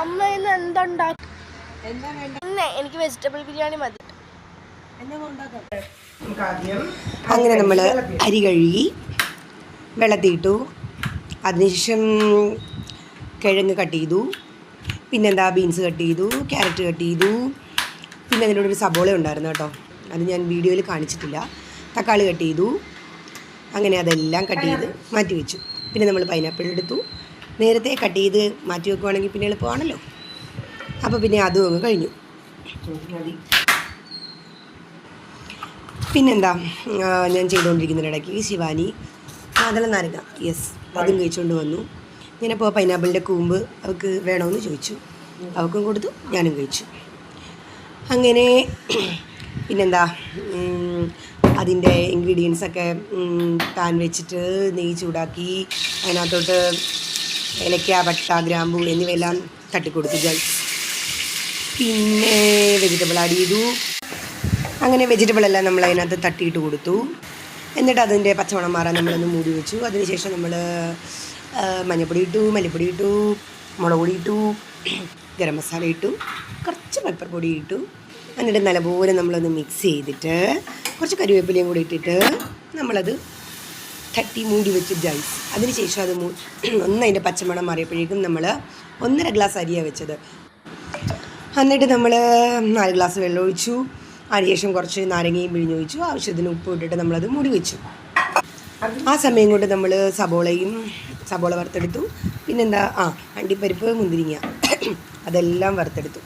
അമ്മ ഇന്ന് എന്തുണ്ടാക്കും? എനിക്ക് വെജിറ്റബിൾ ബിരിയാണി മതി. അങ്ങനെ നമ്മൾ അരി കഴുകി വെള്ളത്തിയിട്ടു. അതിനുശേഷം കിഴങ്ങ് കട്ട് ചെയ്തു. പിന്നെന്താ ബീൻസ് കട്ട് ചെയ്തു, ക്യാരറ്റ് കട്ട് ചെയ്തു. പിന്നെ അതിനോടൊരു സബോള ഉണ്ടായിരുന്നു കേട്ടോ, അത് ഞാൻ വീഡിയോയിൽ കാണിച്ചിട്ടില്ല. തക്കാളി കട്ട് ചെയ്തു. അങ്ങനെ അതെല്ലാം കട്ട് ചെയ്ത് മാറ്റി വെച്ചു. പിന്നെ നമ്മൾ പൈനാപ്പിൾ എടുത്തു. നേരത്തെ കട്ട് ചെയ്ത് മാറ്റി വെക്കുവാണെങ്കിൽ പിന്നെ എളുപ്പമാണല്ലോ. അപ്പോൾ പിന്നെ അതും അങ്ങ് കഴിഞ്ഞു. പിന്നെന്താ ഞാൻ ചെയ്തുകൊണ്ടിരിക്കുന്നതിനിടയ്ക്ക് ശിവാനി മാതള നാരങ്ങ അതും കഴിച്ചുകൊണ്ട് വന്നു. ഞാനപ്പോൾ പൈനാപ്പിളിൻ്റെ കൂമ്പ് അവൾക്ക് വേണമെന്ന് ചോദിച്ചു, അവൾക്കും കൊടുത്തു, ഞാനും കഴിച്ചു. അങ്ങനെ പിന്നെന്താ അതിൻ്റെ ഇൻഗ്രീഡിയൻസൊക്കെ പാൻ വെച്ചിട്ട് നെയ്യ് ചൂടാക്കി അതിനകത്തോട്ട് ഏലക്ക, പട്ട, ഗ്രാമ്പൂ എന്നിവയെല്ലാം തട്ടിക്കൊടുത്തു ഗൈസ്. പിന്നെ വെജിറ്റബിൾ ആഡ് ചെയ്തു. അങ്ങനെ വെജിറ്റബിളെല്ലാം നമ്മൾ അതിനകത്ത് തട്ടിയിട്ട് കൊടുത്തു. എന്നിട്ട് അതിൻ്റെ പച്ചമണം മാറാൻ നമ്മളൊന്ന് മൂടി വെച്ചു. അതിനുശേഷം നമ്മൾ മഞ്ഞൾപ്പൊടി ഇട്ടു, മല്ലിപ്പൊടി ഇട്ടു, മുളക് പൊടി ഇട്ടു, ഗരം മസാല ഇട്ടു, കുറച്ച് പെപ്പർ പൊടി ഇട്ടു. എന്നിട്ട് നല്ലപോലെ നമ്മളൊന്ന് മിക്സ് ചെയ്തിട്ട് കുറച്ച് കറിവേപ്പിലയും കൂടി ഇട്ടിട്ട് നമ്മളത് തട്ടി മൂടി വെച്ചു ഗൈസ്. അതിനുശേഷം അത് അതിൻ്റെ പച്ചമണം മാറിയപ്പോഴേക്കും നമ്മൾ 1.5 ഗ്ലാസ് അരിയാണ് വെച്ചത്. എന്നിട്ട് നമ്മൾ 4 ഗ്ലാസ് വെള്ളം ഒഴിച്ചു. അതിനുശേഷം കുറച്ച് നാരങ്ങയും പിഴിഞ്ഞൊഴിച്ചു. ആവശ്യത്തിന് ഉപ്പ് ഇട്ടിട്ട് നമ്മളത് മൂടി വെച്ചു. ആ സമയം കൊണ്ട് നമ്മൾ സബോള വറുത്തെടുത്തു. പിന്നെന്താ അണ്ടിപ്പരിപ്പ്, മുന്തിരിങ്ങ അതെല്ലാം വറുത്തെടുത്തു.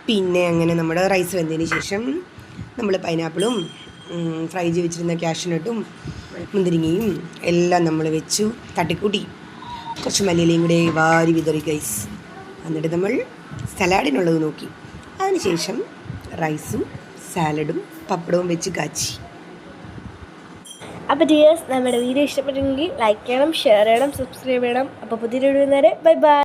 പിന്നെ അങ്ങനെ നമ്മുടെ റൈസ് വെന്തതിന് ശേഷം നമ്മൾ പൈനാപ്പിളും ഫ്രൈ ചെയ്ത് വെച്ചിരുന്ന കാഷ്യൂനട്ടും മുന്തിരിങ്ങയും എല്ലാം നമ്മൾ വെച്ചു തട്ടിക്കൂട്ടി. കുറച്ച് മല്ലിയിലയും കൂടെ വാരി വിതറി ഗൈസ്. എന്നിട്ട് നമ്മൾ സലാഡിനുള്ളത് നോക്കി. അതിനുശേഷം റൈസും സാലഡും പപ്പടവും വെച്ച് കാച്ചി. അപ്പോൾ ഡിയേഴ്സ്, നമ്മുടെ വീഡിയോ ഇഷ്ടപ്പെട്ടെങ്കിൽ ലൈക്ക് ചെയ്യണം, ഷെയർ ചെയ്യണം, സബ്സ്ക്രൈബ് ചെയ്യണം. അപ്പോൾ പുതിയൊരു വീഡിയോ വരെ ബൈ ബൈ.